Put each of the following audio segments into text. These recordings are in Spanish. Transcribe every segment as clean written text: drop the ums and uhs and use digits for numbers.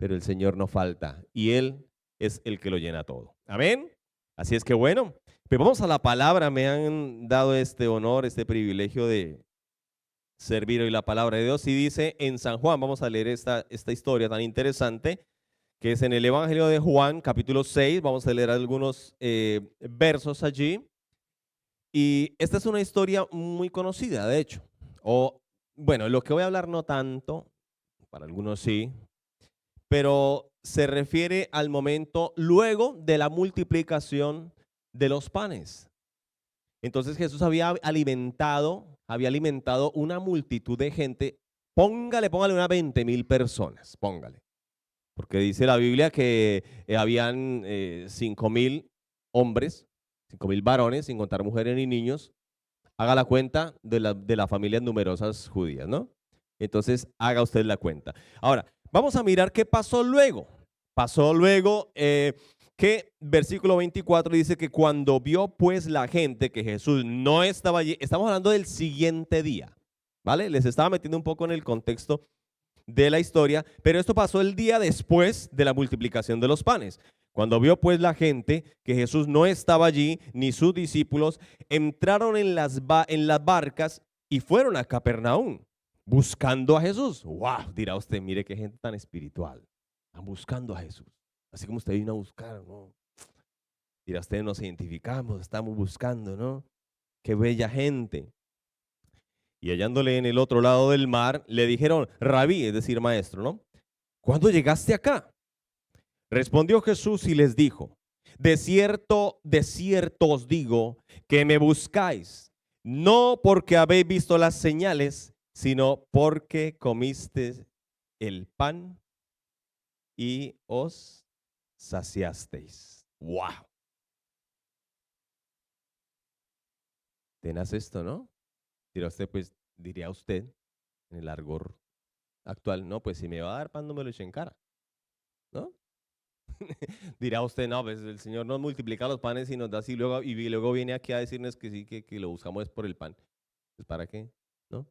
pero el Señor no falta y Él es el que lo llena todo. Amén. Así es que bueno, pues vamos a la palabra. Me han dado este honor, este privilegio de servir hoy la palabra de Dios. Y dice en San Juan, vamos a leer esta historia tan interesante, que es en el Evangelio de Juan, capítulo 6. Vamos a leer algunos versos allí. Y esta es una historia muy conocida, de hecho. O, bueno, lo que voy a hablar no tanto, para algunos sí, pero se refiere al momento luego de la multiplicación de los panes. Entonces Jesús había alimentado una multitud de gente. Póngale unas 20,000 personas, póngale. Porque dice la Biblia que habían 5,000 hombres, 5,000 varones, sin contar mujeres ni niños. Haga la cuenta de las familias numerosas judías, ¿no? Entonces, haga usted la cuenta. Ahora, vamos a mirar qué pasó luego. Pasó luego que versículo 24 dice que cuando vio pues la gente que Jesús no estaba allí, estamos hablando del siguiente día, ¿vale? Les estaba metiendo un poco en el contexto de la historia, pero esto pasó el día después de la multiplicación de los panes. Cuando vio pues la gente que Jesús no estaba allí, ni sus discípulos, entraron en las barcas y fueron a Capernaum buscando a Jesús. ¡Wow! Dirá usted, mire qué gente tan espiritual. Están buscando a Jesús. Así como usted vino a buscar, ¿no? Dirá usted, nos identificamos, estamos buscando, ¿no? Qué bella gente. Y hallándole en el otro lado del mar, le dijeron, Rabí, es decir, maestro, ¿no? ¿Cuándo llegaste acá? Respondió Jesús y les dijo, de cierto os digo que me buscáis, no porque habéis visto las señales, sino porque comiste el pan y os saciasteis. ¡Wow! Tenaz esto, ¿no? Diría usted, en el argot actual, no, pues si me va a dar pan, no me lo eche en cara, ¿no? Dirá usted, no, pues el Señor nos multiplica los panes y nos da así, y luego viene aquí a decirnos que sí, que lo buscamos es por el pan. Pues ¿para qué? ¿No?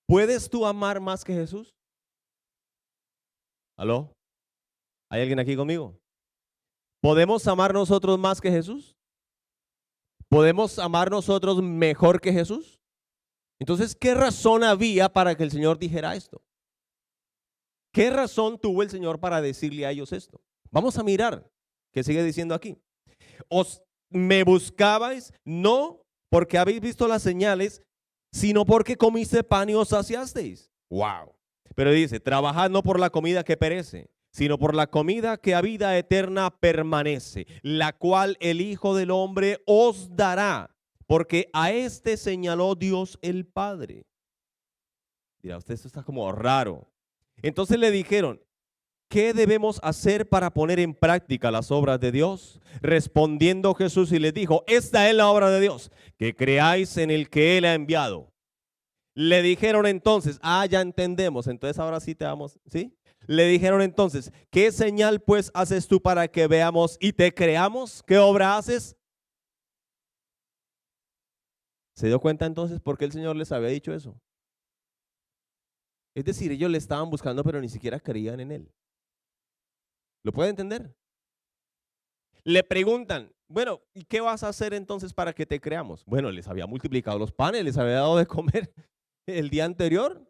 ¿Puedes tú amar más que Jesús? ¿Aló? ¿Hay alguien aquí conmigo? ¿Podemos amar nosotros más que Jesús? ¿Podemos amar nosotros mejor que Jesús? Entonces, ¿qué razón había para que el Señor dijera esto? ¿Qué razón tuvo el Señor para decirle a ellos esto? Vamos a mirar qué sigue diciendo aquí. Os me buscabais no porque habéis visto las señales, sino porque comiste pan y os saciasteis. Wow. Pero dice, trabajad no por la comida que perece, sino por la comida que a vida eterna permanece, la cual el Hijo del Hombre os dará, porque a este señaló Dios el Padre. Dirá usted, esto está como raro. Entonces le dijeron, ¿qué debemos hacer para poner en práctica las obras de Dios? Respondiendo Jesús y les dijo, esta es la obra de Dios, que creáis en el que Él ha enviado. Le dijeron entonces, ya entendemos, entonces ahora sí te vamos, ¿sí? Le dijeron entonces, ¿qué señal pues haces tú para que veamos y te creamos? ¿Qué obra haces? ¿Se dio cuenta entonces por qué el Señor les había dicho eso? Es decir, ellos le estaban buscando, pero ni siquiera creían en Él. ¿Lo puede entender? Le preguntan, bueno, ¿y qué vas a hacer entonces para que te creamos? Bueno, les había multiplicado los panes, les había dado de comer el día anterior.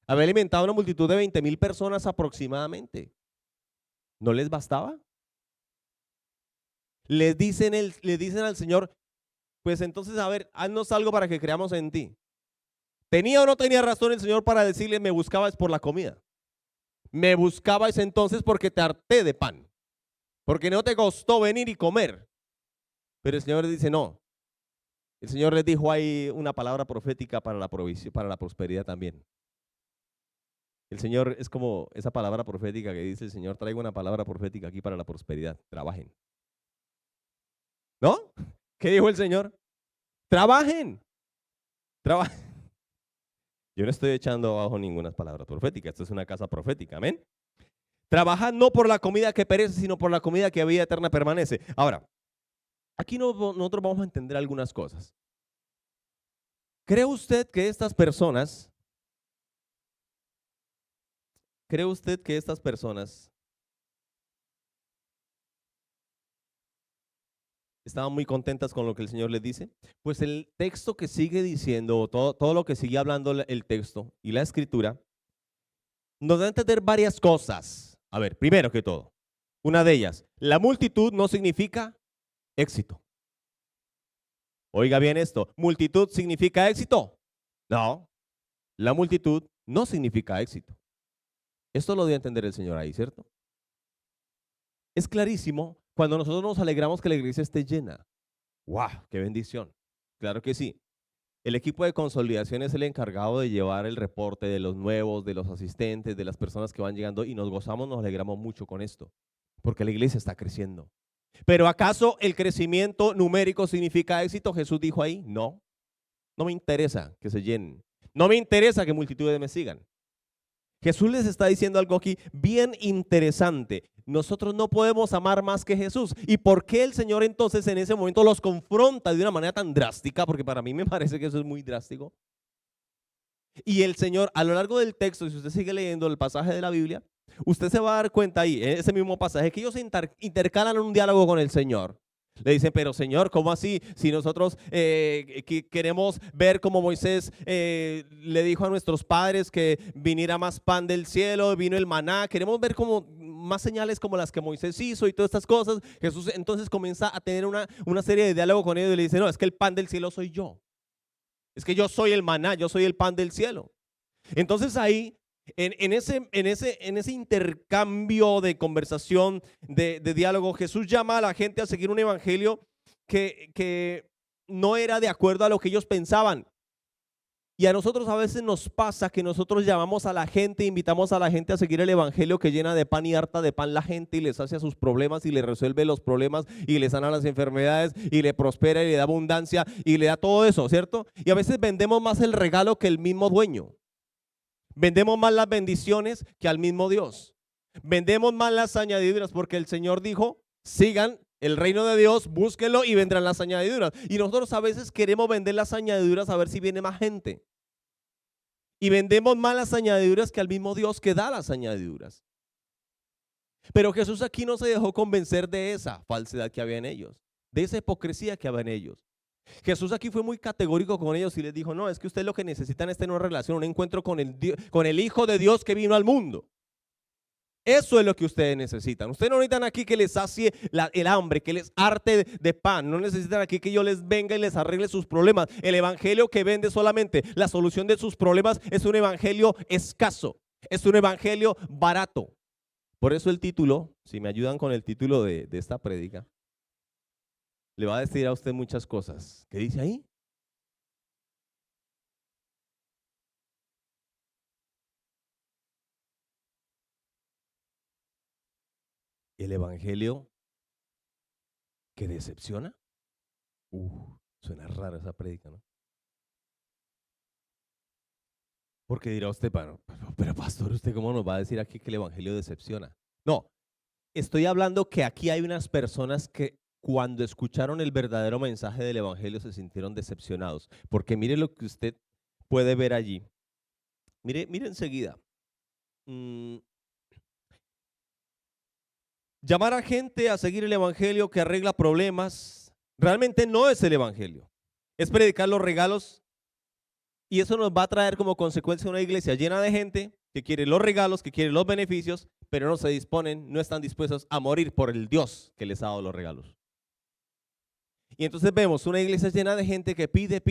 Había alimentado a una multitud de 20,000 personas aproximadamente. ¿No les bastaba? Le dicen al Señor, pues entonces, a ver, haznos algo para que creamos en ti. ¿Tenía o no tenía razón el Señor para decirle, me buscabas por la comida? Me buscabas entonces porque te harté de pan, porque no te costó venir y comer. Pero el Señor le dice, no. El Señor les dijo ahí una palabra profética para la provisión, para la prosperidad también. El Señor es como esa palabra profética que dice el Señor, traigo una palabra profética aquí para la prosperidad. Trabajen. ¿No? ¿Qué dijo el Señor? Trabajen. Trabajen. Yo no estoy echando abajo ninguna palabra profética. Esto es una casa profética. Amén. Trabajad no por la comida que perece, sino por la comida que a vida eterna permanece. Ahora, aquí nosotros vamos a entender algunas cosas. ¿Cree usted que estas personas ¿Cree usted que estas personas estaban muy contentas con lo que el Señor les dice? Pues el texto que sigue diciendo, todo lo que sigue hablando el texto y la escritura, nos da a entender varias cosas. A ver, primero que todo, una de ellas, la multitud no significa éxito. Oiga bien esto, ¿multitud significa éxito? No, la multitud no significa éxito. Esto lo dio a entender el Señor ahí, ¿cierto? Es clarísimo cuando nosotros nos alegramos que la iglesia esté llena. ¡Wow! ¡Qué bendición! Claro que sí. El equipo de consolidación es el encargado de llevar el reporte de los nuevos, de los asistentes, de las personas que van llegando y nos gozamos, nos alegramos mucho con esto, porque la iglesia está creciendo. Pero ¿acaso el crecimiento numérico significa éxito? Jesús dijo ahí, no, no me interesa que se llenen, no me interesa que multitudes me sigan. Jesús les está diciendo algo aquí bien interesante. Nosotros no podemos amar más que Jesús. ¿Y por qué el Señor entonces en ese momento los confronta de una manera tan drástica? Porque para mí me parece que eso es muy drástico. Y el Señor, a lo largo del texto, si usted sigue leyendo el pasaje de la Biblia, usted se va a dar cuenta ahí, en ese mismo pasaje, que ellos intercalan un diálogo con el Señor. Le dicen, pero Señor, ¿cómo así? Si nosotros queremos ver como Moisés le dijo a nuestros padres que viniera más pan del cielo, vino el maná, queremos ver como más señales como las que Moisés hizo y todas estas cosas. Jesús entonces comienza a tener una serie de diálogo con ellos y le dice, no, es que el pan del cielo soy yo. Es que yo soy el maná, yo soy el pan del cielo. Entonces ahí, en ese intercambio de conversación, de diálogo, Jesús llama a la gente a seguir un evangelio que no era de acuerdo a lo que ellos pensaban. Y a nosotros a veces nos pasa que nosotros llamamos a la gente, invitamos a la gente a seguir el evangelio que llena de pan y harta de pan la gente y les hace a sus problemas y les resuelve los problemas y le sana las enfermedades y le prospera y le da abundancia y le da todo eso, ¿cierto? Y a veces vendemos más el regalo que el mismo dueño. Vendemos más las bendiciones que al mismo Dios. Vendemos más las añadiduras porque el Señor dijo, sigan el reino de Dios, búsquenlo y vendrán las añadiduras. Y nosotros a veces queremos vender las añadiduras a ver si viene más gente. Y vendemos más las añadiduras que al mismo Dios que da las añadiduras. Pero Jesús aquí no se dejó convencer de esa falsedad que había en ellos, de esa hipocresía que había en ellos. Jesús aquí fue muy categórico con ellos y les dijo, no, es que ustedes lo que necesitan es tener una relación, un encuentro con el Hijo de Dios que vino al mundo. Eso es lo que ustedes necesitan. Ustedes no necesitan aquí que les sacie el hambre, que les harte de pan. No necesitan aquí que yo les venga y les arregle sus problemas. El evangelio que vende solamente la solución de sus problemas es un evangelio escaso. Es un evangelio barato. Por eso el título, si me ayudan con el título de esta prédica, le va a decir a usted muchas cosas. ¿Qué dice ahí? El evangelio que decepciona. Suena raro esa prédica, ¿no? Porque dirá usted, pero pastor, ¿usted cómo nos va a decir aquí que el evangelio decepciona? No, estoy hablando que aquí hay unas personas que cuando escucharon el verdadero mensaje del evangelio se sintieron decepcionados. Porque mire lo que usted puede ver allí. Mire enseguida. Llamar a gente a seguir el evangelio que arregla problemas, realmente no es el evangelio. Es predicar los regalos y eso nos va a traer como consecuencia una iglesia llena de gente que quiere los regalos, que quiere los beneficios, pero no se disponen, no están dispuestos a morir por el Dios que les ha dado los regalos. Y entonces vemos una iglesia llena de gente que pide,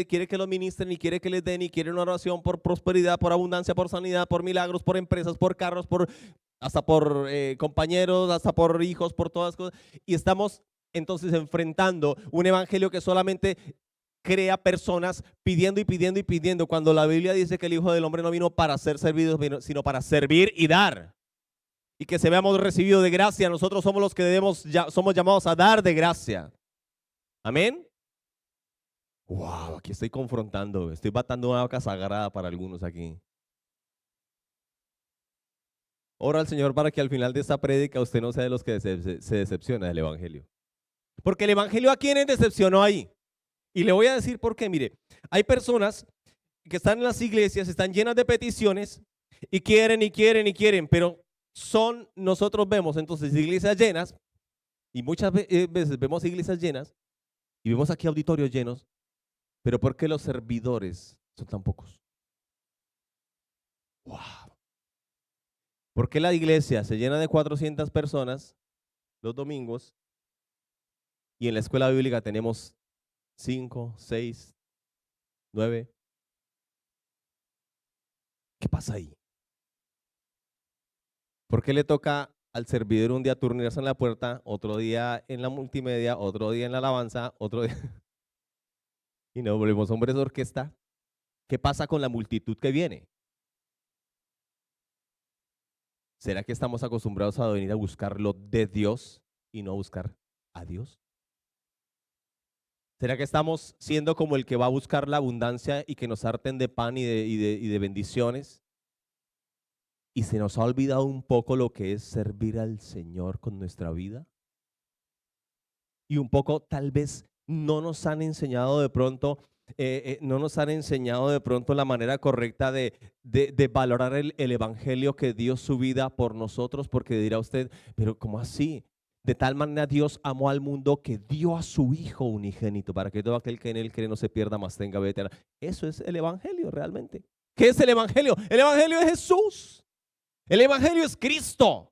quiere que lo ministren y quiere que les den y quiere una oración por prosperidad, por abundancia, por sanidad, por milagros, por empresas, por carros, hasta por compañeros, hasta por hijos, por todas cosas. Y estamos entonces enfrentando un evangelio que solamente crea personas pidiendo y pidiendo, cuando la Biblia dice que el Hijo del Hombre no vino para ser servido, sino para servir y dar. Y que se veamos recibidos de gracia. Nosotros somos los que somos llamados a dar de gracia. Amén. Wow, aquí estoy confrontando, estoy batando una vaca sagrada para algunos aquí. Ora al Señor para que al final de esta prédica usted no sea de los que se decepciona del evangelio. Porque el evangelio a quienes decepcionó ahí. Y le voy a decir por qué. Mire, hay personas que están en las iglesias, están llenas de peticiones Y quieren y quieren y quieren, pero nosotros vemos entonces iglesias llenas y muchas veces vemos iglesias llenas y vemos aquí auditorios llenos, pero ¿por qué los servidores son tan pocos? Wow. ¿Por qué la iglesia se llena de 400 personas los domingos y en la escuela bíblica tenemos 5, 6, 9? ¿Qué pasa ahí? ¿Por qué le toca al servidor un día turnarse en la puerta, otro día en la multimedia, otro día en la alabanza, otro día y nos volvemos hombres de orquesta? ¿Qué pasa con la multitud que viene? ¿Será que estamos acostumbrados a venir a buscar lo de Dios y no a buscar a Dios? ¿Será que estamos siendo como el que va a buscar la abundancia y que nos harten de pan y de bendiciones? ¿Y se nos ha olvidado un poco lo que es servir al Señor con nuestra vida? Y un poco tal vez no nos han enseñado de pronto, no nos han enseñado de pronto la manera correcta de valorar el evangelio que dio su vida por nosotros, porque dirá usted, pero ¿cómo así? De tal manera Dios amó al mundo que dio a su Hijo unigénito para que todo aquel que en él cree no se pierda, mas tenga vida eterna. Eso es el evangelio realmente. ¿Qué es el evangelio? El evangelio es Jesús. El evangelio es Cristo.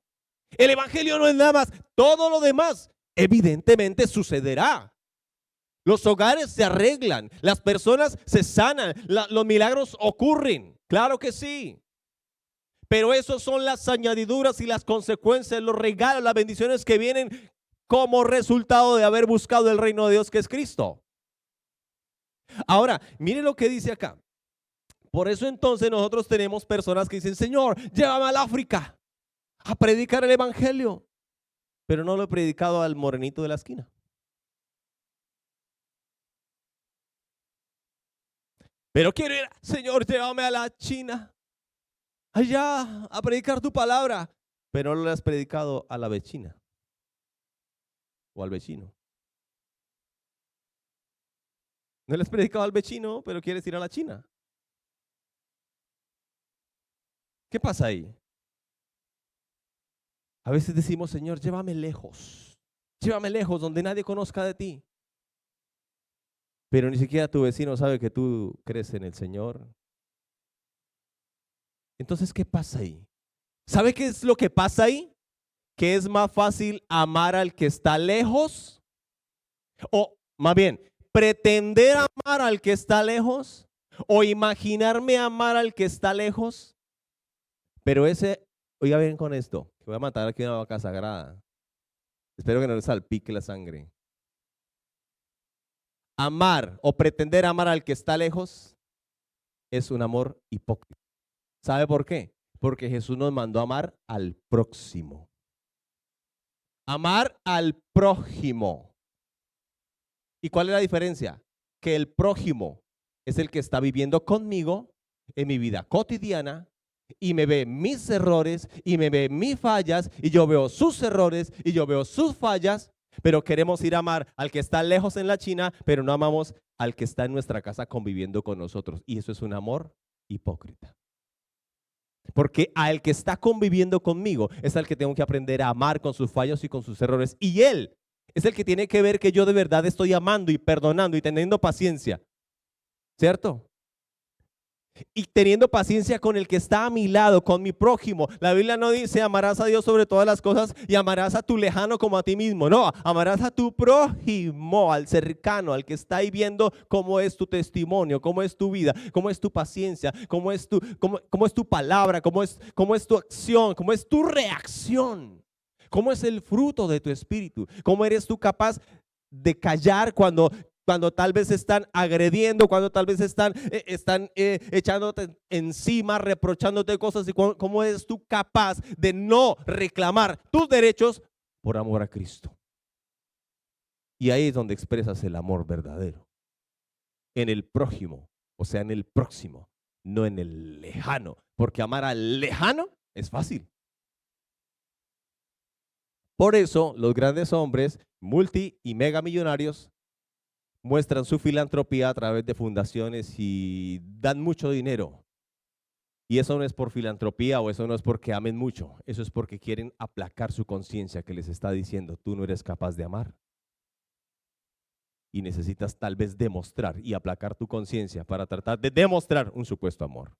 El evangelio no es nada más. Todo lo demás evidentemente sucederá. Los hogares se arreglan, las personas se sanan, los milagros ocurren. Claro que sí. Pero eso son las añadiduras y las consecuencias, los regalos, las bendiciones que vienen como resultado de haber buscado el reino de Dios que es Cristo. Ahora, mire lo que dice acá. Por eso entonces nosotros tenemos personas que dicen, Señor, llévame al África a predicar el evangelio. Pero no lo he predicado al morenito de la esquina. Pero quiero ir, Señor, llévame a la China, allá a predicar tu palabra. Pero no le has predicado a la vecina o al vecino. No le has predicado al vecino, pero quieres ir a la China. ¿Qué pasa ahí? A veces decimos, Señor, llévame lejos donde nadie conozca de ti. Pero ni siquiera tu vecino sabe que tú crees en el Señor. Entonces, ¿qué pasa ahí? ¿Sabe qué es lo que pasa ahí? Que es más fácil amar al que está lejos, o más bien, pretender amar al que está lejos, o imaginarme amar al que está lejos. Pero oiga bien con esto, que voy a matar aquí una vaca sagrada. Espero que no le salpique la sangre. Amar o pretender amar al que está lejos es un amor hipócrita. ¿Sabe por qué? Porque Jesús nos mandó a amar al próximo. Amar al prójimo. ¿Y cuál es la diferencia? Que el prójimo es el que está viviendo conmigo en mi vida cotidiana y me ve mis errores y me ve mis fallas y yo veo sus errores y yo veo sus fallas, pero queremos ir a amar al que está lejos en la China, pero no amamos al que está en nuestra casa conviviendo con nosotros. Y eso es un amor hipócrita. Porque al que está conviviendo conmigo es al que tengo que aprender a amar con sus fallos y con sus errores. Y él es el que tiene que ver que yo de verdad estoy amando y perdonando y teniendo paciencia. ¿Cierto? Y teniendo paciencia con el que está a mi lado, con mi prójimo. La Biblia no dice amarás a Dios sobre todas las cosas y amarás a tu lejano como a ti mismo. No, amarás a tu prójimo, al cercano, al que está ahí viendo cómo es tu testimonio, cómo es tu vida, cómo es tu paciencia, cómo es tu palabra, cómo es tu acción, cómo es tu reacción, cómo es el fruto de tu espíritu, cómo eres tú capaz de callar cuando tal vez están agrediendo, cuando tal vez están echándote encima, reprochándote cosas, y cómo eres tú capaz de no reclamar tus derechos por amor a Cristo. Y ahí es donde expresas el amor verdadero. En el prójimo, o sea, en el próximo, no en el lejano, porque amar al lejano es fácil. Por eso los grandes hombres multi y mega millonarios muestran su filantropía a través de fundaciones y dan mucho dinero. Y eso no es por filantropía o eso no es porque amen mucho. Eso es porque quieren aplacar su conciencia que les está diciendo, tú no eres capaz de amar. Y necesitas tal vez demostrar y aplacar tu conciencia para tratar de demostrar un supuesto amor.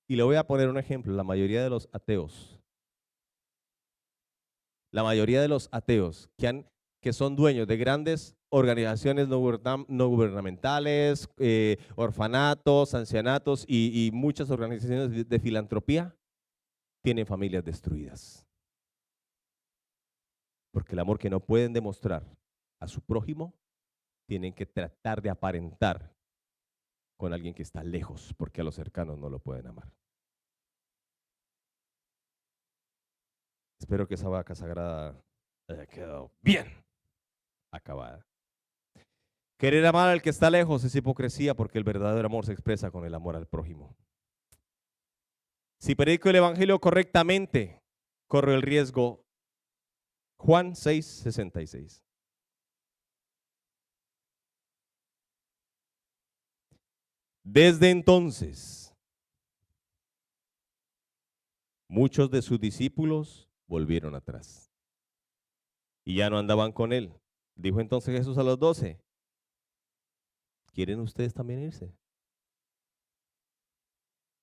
Y le voy a poner un ejemplo. La mayoría de los ateos que son dueños de grandes organizaciones no gubernamentales, orfanatos, ancianatos y muchas organizaciones de filantropía, tienen familias destruidas. Porque el amor que no pueden demostrar a su prójimo, tienen que tratar de aparentar con alguien que está lejos, porque a los cercanos no lo pueden amar. Espero que esa vaca sagrada haya quedado bien acabada. Querer amar al que está lejos es hipocresía, porque el verdadero amor se expresa con el amor al prójimo. Si predico el evangelio correctamente, corro el riesgo. Juan 6:66. Desde entonces, muchos de sus discípulos volvieron atrás y ya no andaban con él. Dijo entonces Jesús a los 12, ¿quieren ustedes también irse?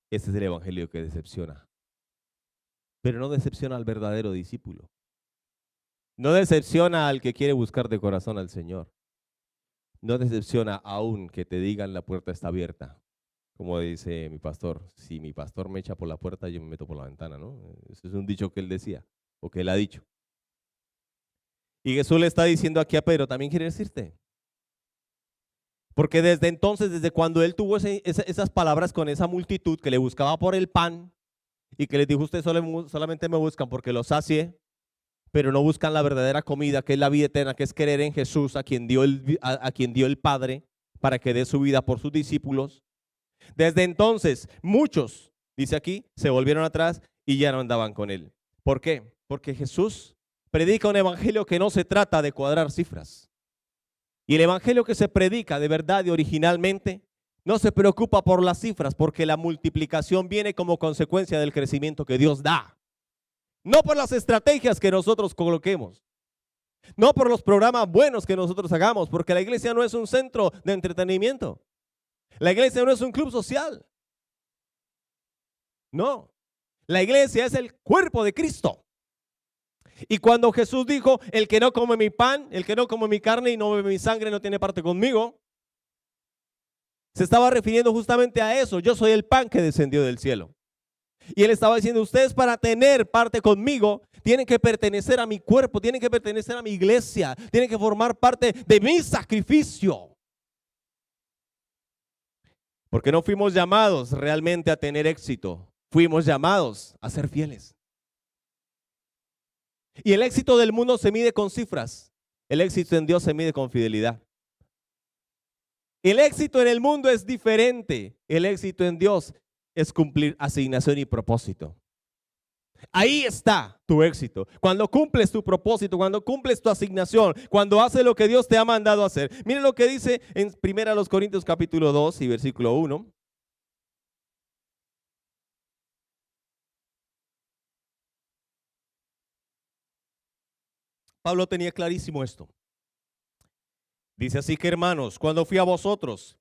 Este es el evangelio que decepciona, pero no decepciona al verdadero discípulo. No decepciona al que quiere buscar de corazón al Señor. No decepciona aún que te digan la puerta está abierta. Como dice mi pastor, si mi pastor me echa por la puerta, yo me meto por la ventana, ¿no? Ese es un dicho que él decía, o que él ha dicho. Y Jesús le está diciendo aquí a Pedro, ¿también quieres irte? Porque desde entonces, desde cuando él tuvo esas palabras con esa multitud que le buscaba por el pan y que les dijo, ustedes solamente me buscan porque los sacie, pero no buscan la verdadera comida, que es la vida eterna, que es creer en Jesús, a quien dio el Padre para que dé su vida por sus discípulos. Desde entonces, muchos, dice aquí, se volvieron atrás y ya no andaban con él. ¿Por qué? Porque Jesús predica un evangelio que no se trata de cuadrar cifras. Y el evangelio que se predica de verdad y originalmente no se preocupa por las cifras, porque la multiplicación viene como consecuencia del crecimiento que Dios da. No por las estrategias que nosotros coloquemos. No por los programas buenos que nosotros hagamos, porque la iglesia no es un centro de entretenimiento. La iglesia no es un club social. No. La iglesia es el cuerpo de Cristo. Y cuando Jesús dijo, el que no come mi pan, el que no come mi carne y no bebe mi sangre no tiene parte conmigo, se estaba refiriendo justamente a eso. Yo soy el pan que descendió del cielo. Y él estaba diciendo, ustedes para tener parte conmigo, tienen que pertenecer a mi cuerpo, tienen que pertenecer a mi iglesia, tienen que formar parte de mi sacrificio. Porque no fuimos llamados realmente a tener éxito, fuimos llamados a ser fieles. Y el éxito del mundo se mide con cifras, el éxito en Dios se mide con fidelidad. El éxito en el mundo es diferente, el éxito en Dios es cumplir asignación y propósito. Ahí está tu éxito. Cuando cumples tu propósito, cuando cumples tu asignación, cuando haces lo que Dios te ha mandado a hacer. Miren lo que dice en 1 Corintios capítulo 2 y versículo 1. Pablo tenía clarísimo esto. Dice así que hermanos, cuando fui a vosotros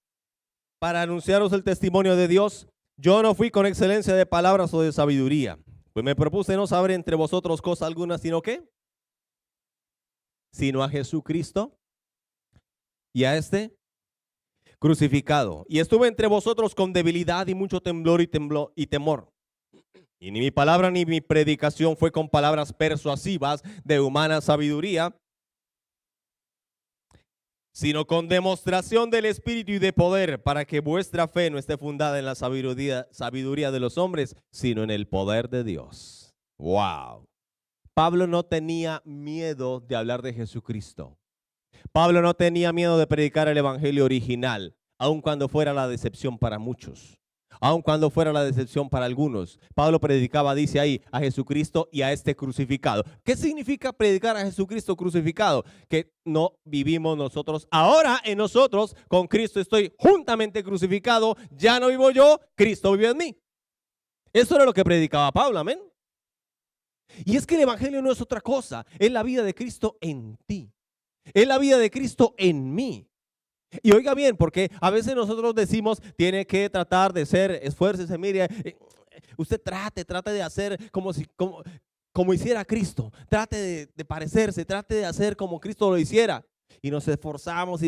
para anunciaros el testimonio de Dios, yo no fui con excelencia de palabras o de sabiduría, pues me propuse no saber entre vosotros cosa alguna, sino ¿qué? Sino a Jesucristo y a este crucificado. Y estuve entre vosotros con debilidad y mucho temblor y temor. Y ni mi palabra ni mi predicación fue con palabras persuasivas de humana sabiduría, sino con demostración del Espíritu y de poder, para que vuestra fe no esté fundada en la sabiduría de los hombres, sino en el poder de Dios. ¡Wow! Pablo no tenía miedo de hablar de Jesucristo. Pablo no tenía miedo de predicar el evangelio original, aun cuando fuera la decepción para muchos. aun cuando fuera la decepción para algunos. Pablo predicaba, dice ahí, a Jesucristo y a este crucificado. ¿Qué significa predicar a Jesucristo crucificado? Que no vivimos nosotros. Ahora en nosotros, con Cristo estoy juntamente crucificado. Ya no vivo yo, Cristo vive en mí. Eso era lo que predicaba Pablo, amén. Y es que el evangelio no es otra cosa, es la vida de Cristo en ti. Es la vida de Cristo en mí. Y oiga bien, porque a veces nosotros decimos, tiene que tratar de ser, esfuércese, mire, usted trate de hacer como hiciera Cristo. Trate de parecerse, trate de hacer como Cristo lo hiciera. Y nos esforzamos.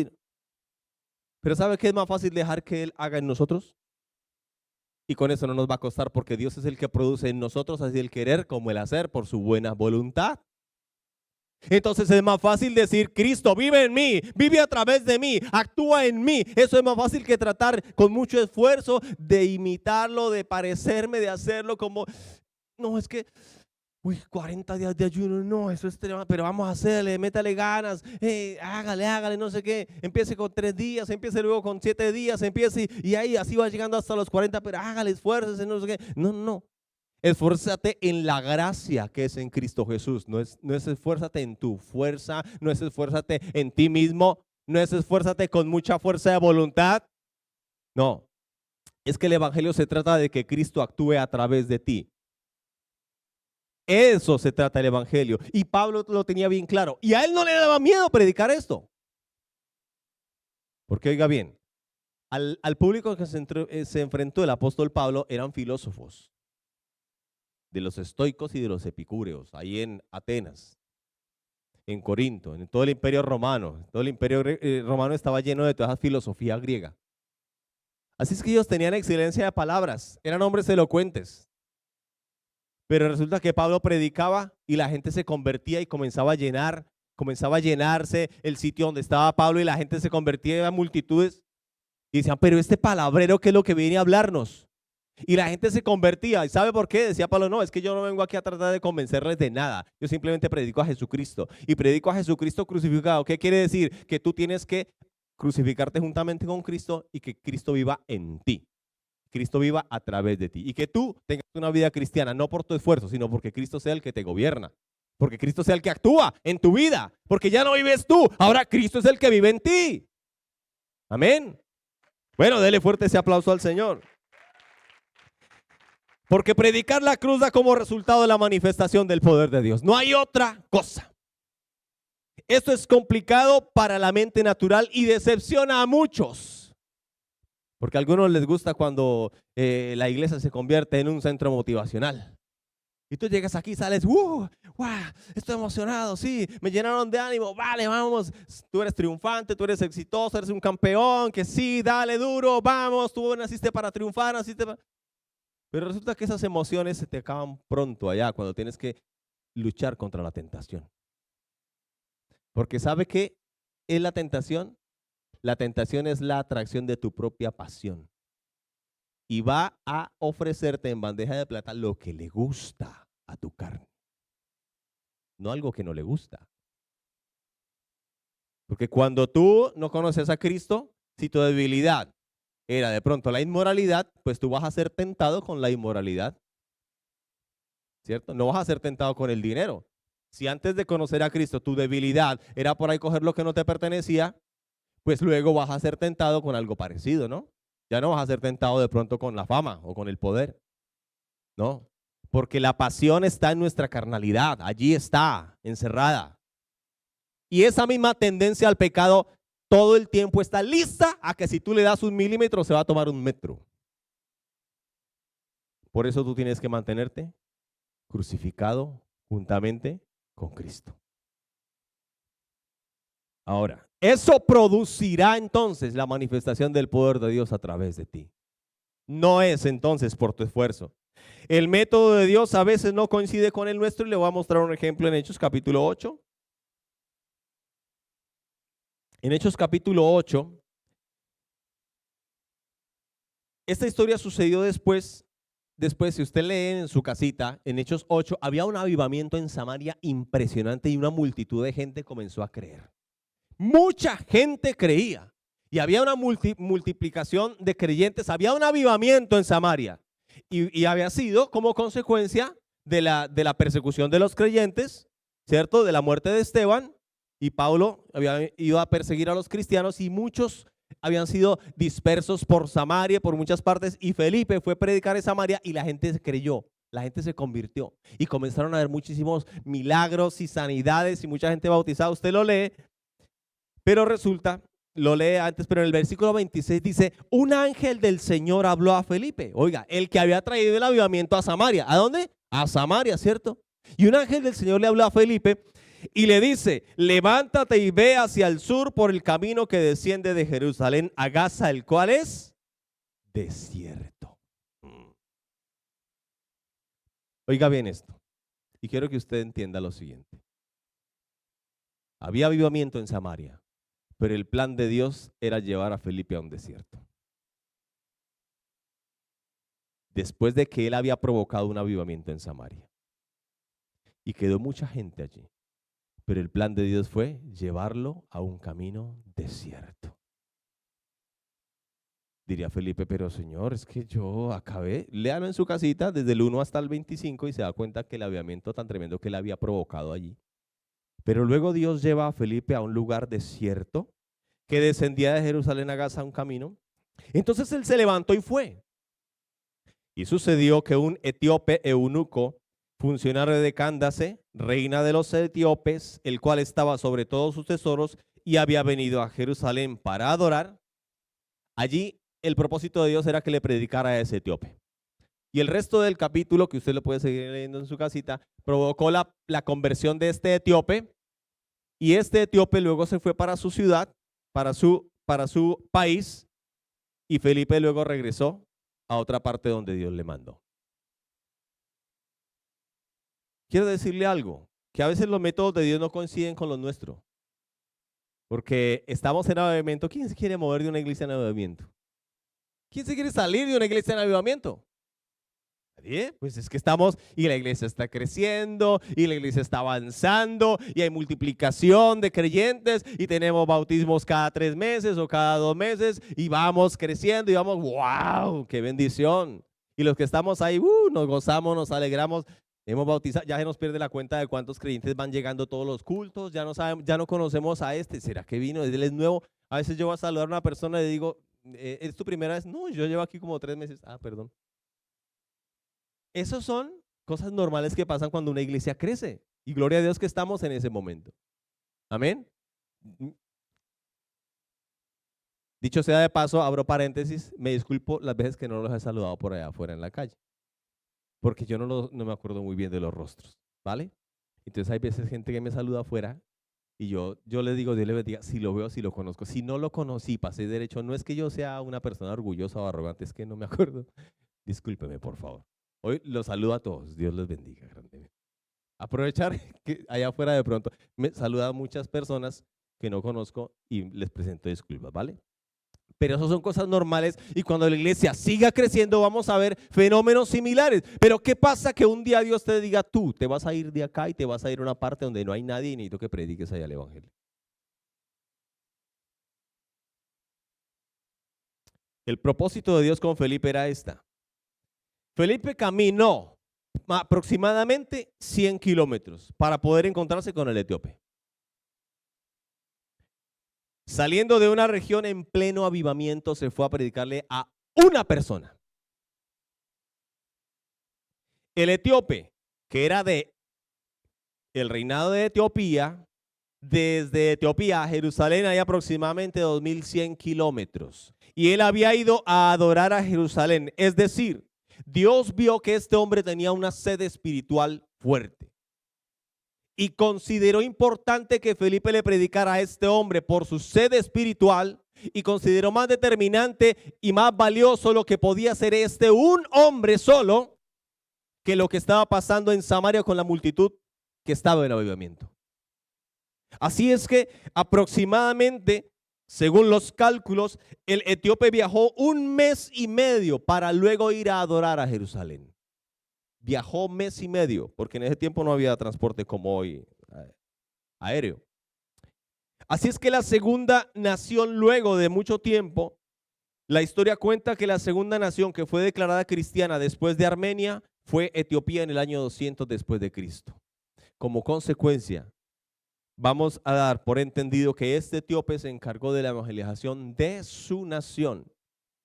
Pero ¿sabe qué es más fácil dejar que Él haga en nosotros? Y con eso no nos va a costar, porque Dios es el que produce en nosotros así el querer como el hacer por su buena voluntad. Entonces es más fácil decir, Cristo vive en mí, vive a través de mí, actúa en mí. Eso es más fácil que tratar con mucho esfuerzo de imitarlo, de parecerme, de hacerlo como, no, es que, 40 días de ayuno, no, eso es tremendo, pero vamos a hacerle, métale ganas, hágale, no sé qué. Empiece con 3 días, empiece luego con 7 días, empiece y ahí así va llegando hasta los 40, pero hágale, esfuerzo, no sé qué. No. Esfuérzate en la gracia que es en Cristo Jesús. No es esfuérzate en tu fuerza, no es esfuérzate en ti mismo, no es esfuérzate con mucha fuerza de voluntad. No, es que el evangelio se trata de que Cristo actúe a través de ti. Eso se trata el evangelio. Y Pablo lo tenía bien claro. Y a él no le daba miedo predicar esto. Porque oiga bien, al público que se enfrentó el apóstol Pablo eran filósofos, de los estoicos y de los epicúreos, ahí en Atenas, en Corinto, en todo el imperio romano. Todo el imperio romano estaba lleno de toda esa filosofía griega. Así es que ellos tenían excelencia de palabras, eran hombres elocuentes. Pero resulta que Pablo predicaba y la gente se convertía y comenzaba a llenarse el sitio donde estaba Pablo, y la gente se convertía en multitudes y decían, pero este palabrero, ¿qué es lo que viene a hablarnos? Y la gente se convertía. ¿Y sabe por qué? Decía Pablo, no, es que yo no vengo aquí a tratar de convencerles de nada. Yo simplemente predico a Jesucristo. Y predico a Jesucristo crucificado. ¿Qué quiere decir? Que tú tienes que crucificarte juntamente con Cristo y que Cristo viva en ti. Cristo viva a través de ti. Y que tú tengas una vida cristiana, no por tu esfuerzo, sino porque Cristo sea el que te gobierna. Porque Cristo sea el que actúa en tu vida. Porque ya no vives tú. Ahora Cristo es el que vive en ti. Amén. Bueno, dele fuerte ese aplauso al Señor. Porque predicar la cruz da como resultado la manifestación del poder de Dios. No hay otra cosa. Esto es complicado para la mente natural y decepciona a muchos. Porque a algunos les gusta cuando la iglesia se convierte en un centro motivacional. Y tú llegas aquí y sales, estoy emocionado, sí, me llenaron de ánimo, vale, vamos. Tú eres triunfante, tú eres exitoso, eres un campeón, que sí, dale duro, vamos, tú naciste para triunfar, naciste para... Pero resulta que esas emociones se te acaban pronto allá cuando tienes que luchar contra la tentación. Porque ¿sabe qué es la tentación? La tentación es la atracción de tu propia pasión. Y va a ofrecerte en bandeja de plata lo que le gusta a tu carne. No algo que no le gusta. Porque cuando tú no conoces a Cristo, si tu debilidad era de pronto la inmoralidad, pues tú vas a ser tentado con la inmoralidad, ¿cierto? No vas a ser tentado con el dinero. Si antes de conocer a Cristo tu debilidad era por ahí coger lo que no te pertenecía, pues luego vas a ser tentado con algo parecido, ¿no? Ya no vas a ser tentado de pronto con la fama o con el poder, ¿no? Porque la pasión está en nuestra carnalidad, allí está, encerrada. Y esa misma tendencia al pecado todo el tiempo está lista a que si tú le das 1 milímetro se va a tomar 1 metro. Por eso tú tienes que mantenerte crucificado juntamente con Cristo. Ahora, eso producirá entonces la manifestación del poder de Dios a través de ti. No es entonces por tu esfuerzo. El método de Dios a veces no coincide con el nuestro y le voy a mostrar un ejemplo en Hechos capítulo 8. En Hechos capítulo 8, esta historia sucedió después, si usted lee en su casita, en Hechos 8, había un avivamiento en Samaria impresionante y una multitud de gente comenzó a creer. Mucha gente creía. Y había una multiplicación de creyentes, había un avivamiento en Samaria. Y había sido como consecuencia de la persecución de los creyentes, ¿cierto? De la muerte de Esteban. Y Pablo había ido a perseguir a los cristianos y muchos habían sido dispersos por Samaria, por muchas partes. Y Felipe fue a predicar en Samaria y la gente se creyó. La gente se convirtió y comenzaron a haber muchísimos milagros y sanidades y mucha gente bautizada. Usted lo lee, pero resulta, lo lee antes, pero en el versículo 26 dice, un ángel del Señor habló a Felipe. Oiga, el que había traído el avivamiento a Samaria. ¿A dónde? A Samaria, ¿cierto? Y un ángel del Señor le habló a Felipe y le dice, levántate y ve hacia el sur por el camino que desciende de Jerusalén a Gaza, el cual es desierto. Oiga bien esto, y quiero que usted entienda lo siguiente. Había avivamiento en Samaria, pero el plan de Dios era llevar a Felipe a un desierto. Después de que él había provocado un avivamiento en Samaria. Y quedó mucha gente allí. Pero el plan de Dios fue llevarlo a un camino desierto. Diría Felipe, pero Señor, es que yo acabé. Léalo en su casita desde el 1 hasta el 25 y se da cuenta que el avivamiento tan tremendo que él había provocado allí. Pero luego Dios lleva a Felipe a un lugar desierto que descendía de Jerusalén a Gaza un camino. Entonces él se levantó y fue. Y sucedió que un etíope eunuco, funcionario de Cándace, reina de los etíopes, el cual estaba sobre todos sus tesoros y había venido a Jerusalén para adorar, allí el propósito de Dios era que le predicara a ese etíope. Y el resto del capítulo, que usted lo puede seguir leyendo en su casita, provocó la conversión de este etíope. Y este etíope luego se fue para su ciudad, para su país, y Felipe luego regresó a otra parte donde Dios le mandó. Quiero decirle algo, que a veces los métodos de Dios no coinciden con los nuestros. Porque estamos en avivamiento. ¿Quién se quiere mover de una iglesia en avivamiento? ¿Quién se quiere salir de una iglesia en avivamiento? ¿Nadie? Pues es que estamos y la iglesia está creciendo y la iglesia está avanzando y hay multiplicación de creyentes y tenemos bautismos cada 3 meses o cada 2 meses y vamos creciendo y vamos, wow, qué bendición. Y los que estamos ahí, nos gozamos, nos alegramos, hemos bautizado, ya se nos pierde la cuenta de cuántos creyentes van llegando todos los cultos, ya no sabemos, ya no conocemos a este, ¿será que vino? Él es nuevo. A veces yo voy a saludar a una persona y le digo, ¿es tu primera vez? No, yo llevo aquí como 3 meses. Ah, perdón. Esas son cosas normales que pasan cuando una iglesia crece. Y gloria a Dios que estamos en ese momento. Amén. Dicho sea de paso, abro paréntesis, me disculpo las veces que no los he saludado por allá afuera en la calle. Porque yo no me acuerdo muy bien de los rostros, ¿vale? Entonces hay veces gente que me saluda afuera y yo les digo, Dios le bendiga, si lo veo, si lo conozco. Si no lo conocí, pasé derecho, no es que yo sea una persona orgullosa o arrogante, es que no me acuerdo. Discúlpeme, por favor. Hoy los saludo a todos. Dios les bendiga grandemente. Aprovechar que allá afuera de pronto me saludan muchas personas que no conozco y les presento disculpas, ¿vale? Pero eso son cosas normales y cuando la iglesia siga creciendo vamos a ver fenómenos similares. Pero ¿qué pasa que un día Dios te diga, tú te vas a ir de acá y te vas a ir a una parte donde no hay nadie y necesito que prediques allá el evangelio? El propósito de Dios con Felipe era esta. Felipe caminó aproximadamente 100 kilómetros para poder encontrarse con el etíope. Saliendo de una región en pleno avivamiento, se fue a predicarle a una persona. El etíope, que era de el reinado de Etiopía, desde Etiopía a Jerusalén hay aproximadamente 2100 kilómetros. Y él había ido a adorar a Jerusalén. Es decir, Dios vio que este hombre tenía una sed espiritual fuerte. Y consideró importante que Felipe le predicara a este hombre por su sed espiritual y consideró más determinante y más valioso lo que podía hacer un hombre solo que lo que estaba pasando en Samaria con la multitud que estaba en avivamiento. Así es que aproximadamente, según los cálculos, el etíope viajó 1 mes y medio para luego ir a adorar a Jerusalén. Viajó 1 mes y medio, porque en ese tiempo no había transporte como hoy, aéreo. Así es que la segunda nación, luego de mucho tiempo, la historia cuenta que la segunda nación que fue declarada cristiana después de Armenia fue Etiopía en el año 200 después de Cristo. Como consecuencia, vamos a dar por entendido que este etíope se encargó de la evangelización de su nación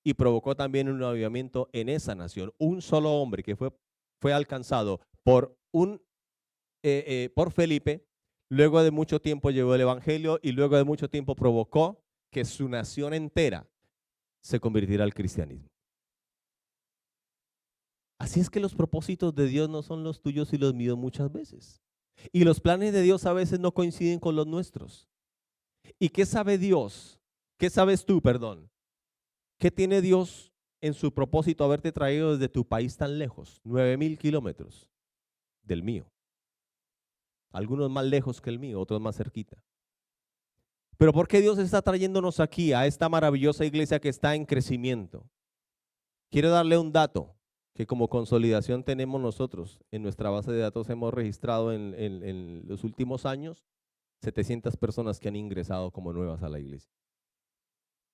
y provocó también un avivamiento en esa nación. Un solo hombre que fue alcanzado por Felipe, luego de mucho tiempo llevó el evangelio y luego de mucho tiempo provocó que su nación entera se convirtiera al cristianismo. Así es que los propósitos de Dios no son los tuyos y los míos muchas veces. Y los planes de Dios a veces no coinciden con los nuestros. ¿Y qué sabe Dios? ¿Qué sabes tú, perdón? ¿Qué tiene Dios en su propósito haberte traído desde tu país tan lejos? 9,000 kilómetros del mío. Algunos más lejos que el mío, otros más cerquita. Pero ¿por qué Dios está trayéndonos aquí a esta maravillosa iglesia que está en crecimiento? Quiero darle un dato que como consolidación tenemos nosotros. En nuestra base de datos hemos registrado en los últimos años 700 personas que han ingresado como nuevas a la iglesia.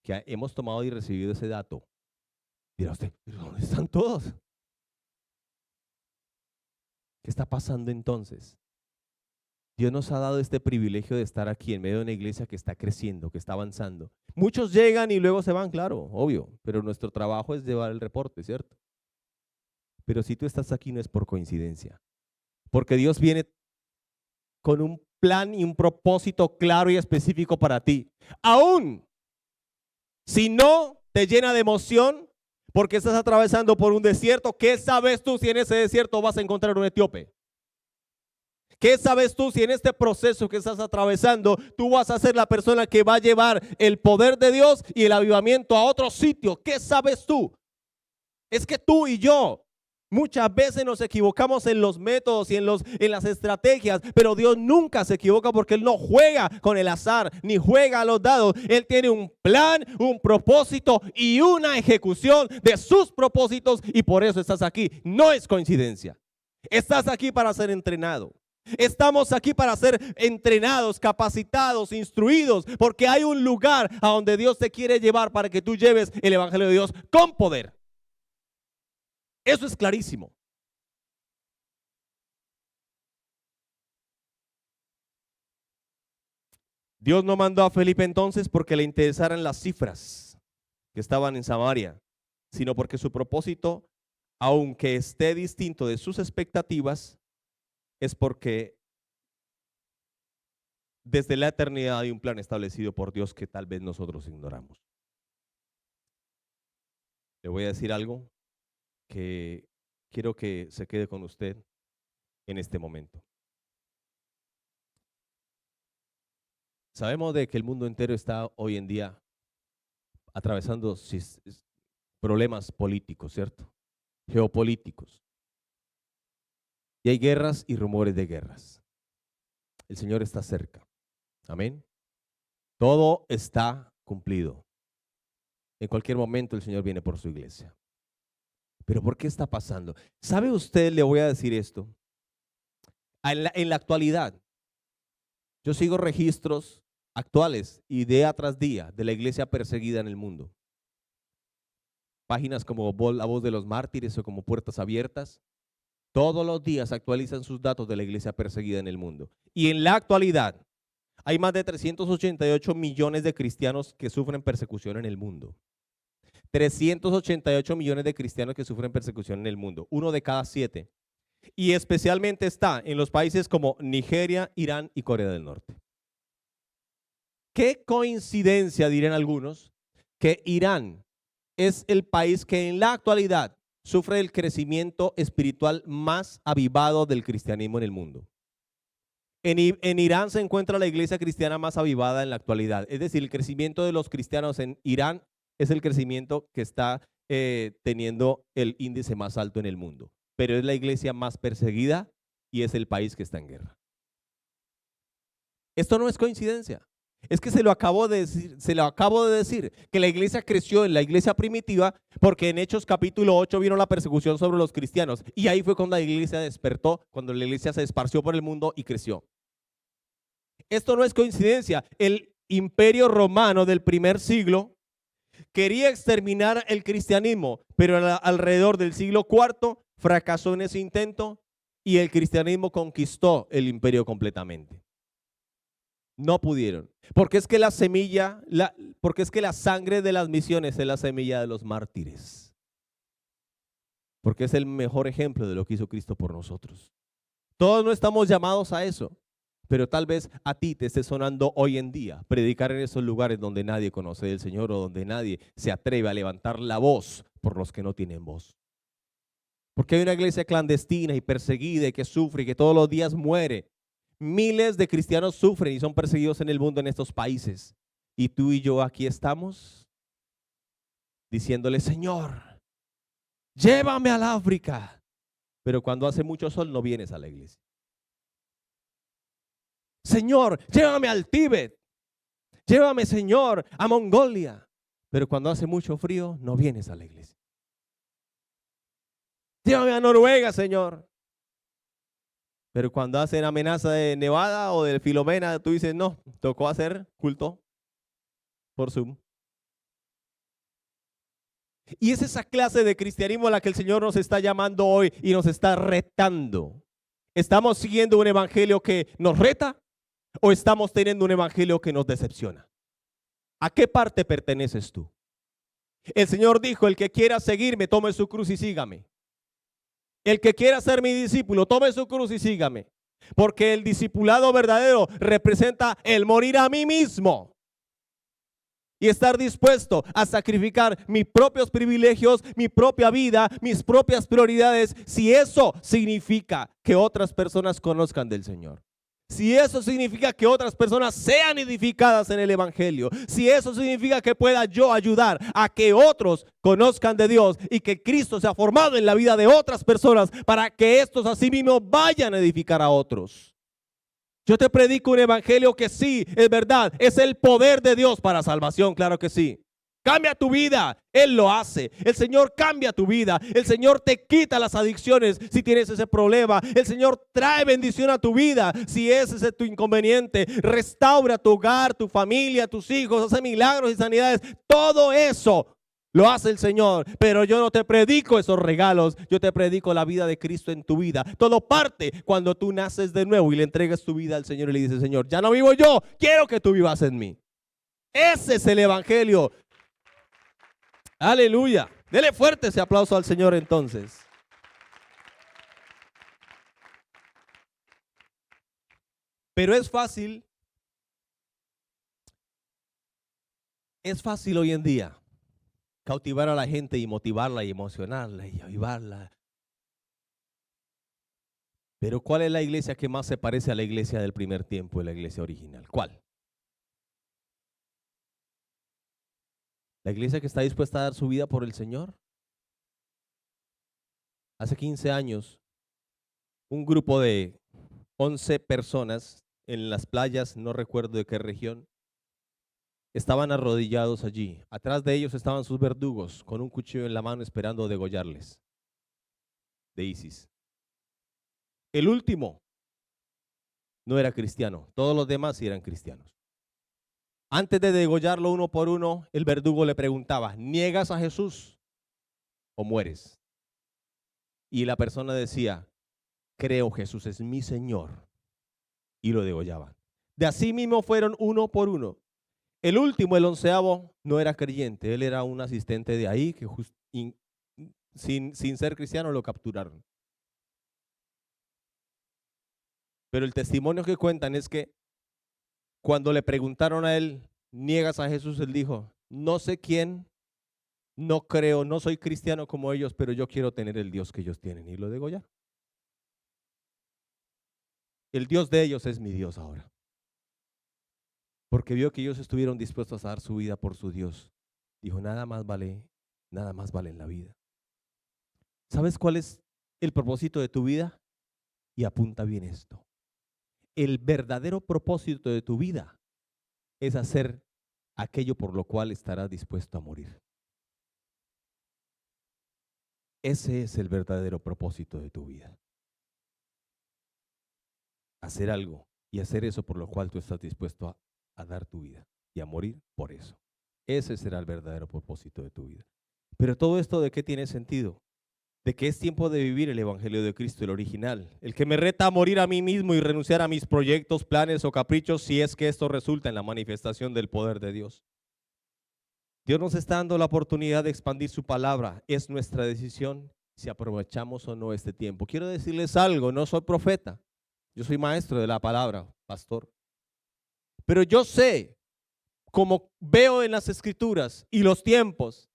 Que hemos tomado y recibido ese dato. Dirá usted, ¿pero dónde están todos? ¿Qué está pasando entonces? Dios nos ha dado este privilegio de estar aquí en medio de una iglesia que está creciendo, que está avanzando. Muchos llegan y luego se van, claro, obvio, pero nuestro trabajo es llevar el reporte, ¿cierto? Pero si tú estás aquí no es por coincidencia, porque Dios viene con un plan y un propósito claro y específico para ti. Aún si no te llena de emoción porque estás atravesando por un desierto, ¿qué sabes tú si en ese desierto vas a encontrar un etíope? ¿Qué sabes tú si en este proceso que estás atravesando tú vas a ser la persona que va a llevar el poder de Dios y el avivamiento a otro sitio? ¿Qué sabes tú? Es que tú y yo muchas veces nos equivocamos en los métodos y en las estrategias, pero Dios nunca se equivoca porque Él no juega con el azar ni juega a los dados. Él tiene un plan, un propósito y una ejecución de sus propósitos y por eso estás aquí. No es coincidencia. Estás aquí para ser entrenado. Estamos aquí para ser entrenados, capacitados, instruidos, porque hay un lugar a donde Dios te quiere llevar para que tú lleves el evangelio de Dios con poder. Eso es clarísimo. Dios no mandó a Felipe entonces porque le interesaran las cifras que estaban en Samaria, sino porque su propósito, aunque esté distinto de sus expectativas, es porque desde la eternidad hay un plan establecido por Dios que tal vez nosotros ignoramos. Le voy a decir algo que quiero que se quede con usted en este momento. Sabemos de que el mundo entero está hoy en día atravesando problemas políticos, ¿cierto? Geopolíticos. Y hay guerras y rumores de guerras. El Señor está cerca. Amén. Todo está cumplido. En cualquier momento el Señor viene por su iglesia. Pero ¿por qué está pasando? ¿Sabe usted? Le voy a decir esto. En la actualidad, yo sigo registros actuales y día tras día de la iglesia perseguida en el mundo. Páginas como La Voz de los Mártires o como Puertas Abiertas, todos los días actualizan sus datos de la iglesia perseguida en el mundo. Y en la actualidad hay más de 388 millones de cristianos que sufren persecución en el mundo. 388 millones de cristianos que sufren persecución en el mundo, 1 de cada 7. Y especialmente está en los países como Nigeria, Irán y Corea del Norte. Qué coincidencia, dirían algunos, que Irán es el país que en la actualidad sufre el crecimiento espiritual más avivado del cristianismo en el mundo. En Irán se encuentra la iglesia cristiana más avivada en la actualidad. Es decir, el crecimiento de los cristianos en Irán es el crecimiento que está teniendo el índice más alto en el mundo. Pero es la iglesia más perseguida y es el país que está en guerra. Esto no es coincidencia. Es que se lo acabo de decir, que la iglesia creció en la iglesia primitiva porque en Hechos capítulo 8 vino la persecución sobre los cristianos y ahí fue cuando la iglesia despertó, cuando la iglesia se esparció por el mundo y creció. Esto no es coincidencia. imperio romano del primer siglo quería exterminar el cristianismo, pero alrededor del siglo IV fracasó en ese intento y el cristianismo conquistó el imperio completamente. No pudieron, porque es que la semilla, porque es que la sangre de las misiones es la semilla de los mártires, porque es el mejor ejemplo de lo que hizo Cristo por nosotros. Todos no estamos llamados a eso, pero tal vez a ti te esté sonando hoy en día predicar en esos lugares donde nadie conoce del Señor o donde nadie se atreve a levantar la voz por los que no tienen voz. Porque hay una iglesia clandestina y perseguida y que sufre y que todos los días muere. Miles de cristianos sufren y son perseguidos en el mundo en estos países. Y tú y yo aquí estamos diciéndole, Señor, llévame al África. Pero cuando hace mucho sol no vienes a la iglesia. Señor, llévame al Tíbet. Llévame, Señor, a Mongolia. Pero cuando hace mucho frío no vienes a la iglesia. Llévame a Noruega, Señor. Pero cuando hacen amenaza de nevada o de Filomena, tú dices, no, tocó hacer culto por Zoom. Y es esa clase de cristianismo a la que el Señor nos está llamando hoy y nos está retando. ¿Estamos siguiendo un evangelio que nos reta o estamos teniendo un evangelio que nos decepciona? ¿A qué parte perteneces tú? El Señor dijo, el que quiera seguirme, tome su cruz y sígame. El que quiera ser mi discípulo, tome su cruz y sígame. Porque el discipulado verdadero representa el morir a mí mismo y estar dispuesto a sacrificar mis propios privilegios, mi propia vida, mis propias prioridades, si eso significa que otras personas conozcan del Señor. Si eso significa que otras personas sean edificadas en el evangelio, si eso significa que pueda yo ayudar a que otros conozcan de Dios y que Cristo se ha formado en la vida de otras personas para que estos así mismos vayan a edificar a otros. Yo te predico un evangelio que sí, es verdad, es el poder de Dios para salvación, claro que sí. Cambia tu vida, Él lo hace. El Señor cambia tu vida. El Señor te quita las adicciones si tienes ese problema. El Señor trae bendición a tu vida si ese es tu inconveniente. Restaura tu hogar, tu familia, tus hijos, hace milagros y sanidades. Todo eso lo hace el Señor, pero yo no te predico esos regalos, yo te predico la vida de Cristo en tu vida. Todo parte cuando tú naces de nuevo y le entregas tu vida al Señor y le dices, Señor, ya no vivo yo, quiero que tú vivas en mí. Ese es el evangelio. Aleluya. Dele fuerte ese aplauso al Señor entonces. Pero es fácil hoy en día cautivar a la gente y motivarla y emocionarla y avivarla. Pero ¿cuál es la iglesia que más se parece a la iglesia del primer tiempo, de la iglesia original? ¿Cuál? ¿La iglesia que está dispuesta a dar su vida por el Señor? Hace 15 años, un grupo de 11 personas en las playas, no recuerdo de qué región, estaban arrodillados allí. Atrás de ellos estaban sus verdugos con un cuchillo en la mano esperando degollarles de ISIS. El último no era cristiano, todos los demás sí eran cristianos. Antes de degollarlo uno por uno, el verdugo le preguntaba, ¿niegas a Jesús o mueres? Y la persona decía, creo Jesús es mi Señor. Y lo degollaban. De así mismo fueron uno por uno. El último, el 11º, no era creyente, él era un asistente de ahí que sin ser cristiano lo capturaron. Pero el testimonio que cuentan es que cuando le preguntaron a él, ¿niegas a Jesús? Él dijo, no sé quién, no creo, no soy cristiano como ellos, pero yo quiero tener el Dios que ellos tienen. Y lo degollaron. El Dios de ellos es mi Dios ahora. Porque vio que ellos estuvieron dispuestos a dar su vida por su Dios. Dijo, nada más vale en la vida. ¿Sabes cuál es el propósito de tu vida? Y apunta bien esto. El verdadero propósito de tu vida es hacer aquello por lo cual estarás dispuesto a morir. Ese es el verdadero propósito de tu vida. Hacer algo y hacer eso por lo cual tú estás dispuesto a dar tu vida. y a morir por eso. Ese será el verdadero propósito de tu vida. Pero todo esto, ¿de qué tiene sentido? De que es tiempo de vivir el Evangelio de Cristo, el original, el que me reta a morir a mí mismo y renunciar a mis proyectos, planes o caprichos si es que esto resulta en la manifestación del poder de Dios. Dios nos está dando la oportunidad de expandir su palabra. Es nuestra decisión si aprovechamos o no este tiempo. Quiero decirles algo, no soy profeta, yo soy maestro de la palabra, pastor. Pero yo sé, como veo en las escrituras y los tiempos,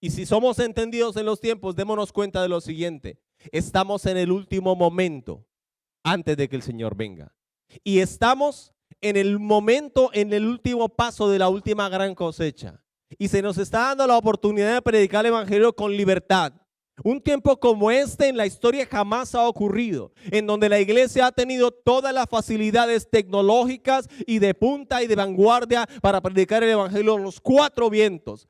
y si somos entendidos en los tiempos, démonos cuenta de lo siguiente: estamos en el último momento antes de que el Señor venga. Y estamos en el momento, en el último paso de la última gran cosecha. Y se nos está dando la oportunidad de predicar el Evangelio con libertad. Un tiempo como este en la historia jamás ha ocurrido, en donde la iglesia ha tenido todas las facilidades tecnológicas y de punta y de vanguardia para predicar el Evangelio en los cuatro vientos.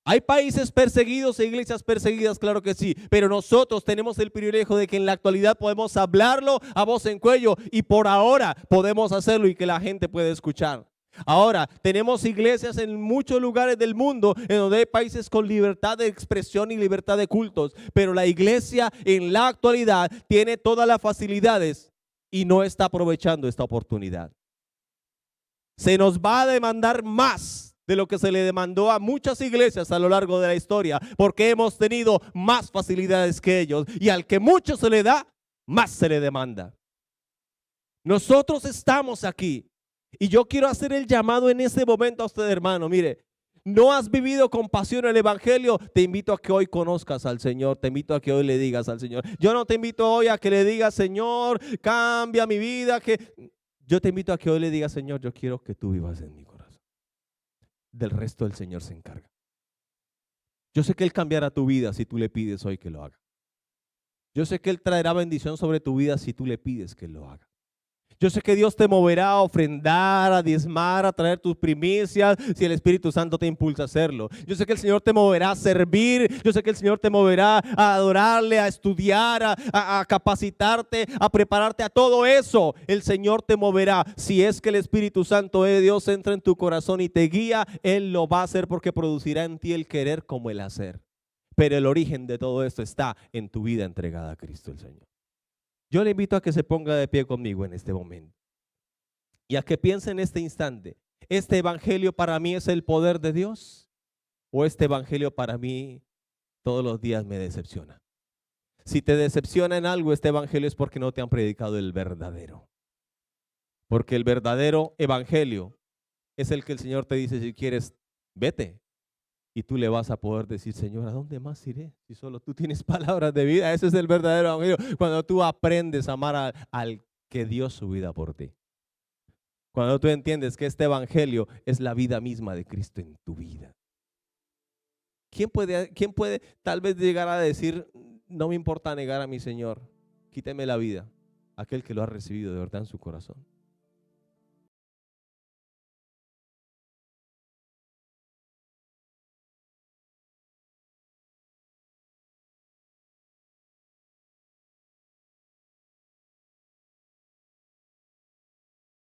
Hay países perseguidos e iglesias perseguidas, claro que sí, pero nosotros tenemos el privilegio de que en la actualidad podemos hablarlo a voz en cuello y por ahora podemos hacerlo y que la gente puede escuchar. Ahora, tenemos iglesias en muchos lugares del mundo en donde hay países con libertad de expresión y libertad de cultos, pero la iglesia en la actualidad tiene todas las facilidades y no está aprovechando esta oportunidad. Se nos va a demandar más de lo que se le demandó a muchas iglesias a lo largo de la historia, porque hemos tenido más facilidades que ellos, y al que mucho se le da, más se le demanda. Nosotros estamos aquí, y yo quiero hacer el llamado en este momento a usted, hermano. Mire, no has vivido con pasión el Evangelio, te invito a que hoy conozcas al Señor, te invito a que hoy le digas al Señor. Yo no te invito hoy a que le digas: Señor, cambia mi vida. Yo te invito a que hoy le digas: Señor, yo quiero que tú vivas en mi corazón. Del resto el Señor se encarga. Yo sé que Él cambiará tu vida si tú le pides hoy que lo haga. Yo sé que Él traerá bendición sobre tu vida si tú le pides que lo haga. Yo sé que Dios te moverá a ofrendar, a diezmar, a traer tus primicias, si el Espíritu Santo te impulsa a hacerlo. Yo sé que el Señor te moverá a servir. Yo sé que el Señor te moverá a adorarle, a estudiar, a capacitarte, a prepararte, a todo eso. El Señor te moverá. Si es que el Espíritu Santo de Dios entra en tu corazón y te guía, Él lo va a hacer porque producirá en ti el querer como el hacer. Pero el origen de todo esto está en tu vida entregada a Cristo el Señor. Yo le invito a que se ponga de pie conmigo en este momento y a que piense en este instante: ¿este evangelio para mí es el poder de Dios? ¿O este evangelio para mí todos los días me decepciona? Si te decepciona en algo este evangelio es porque no te han predicado el verdadero. Porque el verdadero evangelio es el que el Señor te dice: si quieres, vete. Y tú le vas a poder decir: Señor, ¿a dónde más iré? Si solo tú tienes palabras de vida. Ese es el verdadero evangelio. Cuando tú aprendes a amar al que dio su vida por ti. Cuando tú entiendes que este evangelio es la vida misma de Cristo en tu vida. ¿Quién puede tal vez llegar a decir: no me importa negar a mi Señor, quíteme la vida? Aquel que lo ha recibido de verdad en su corazón.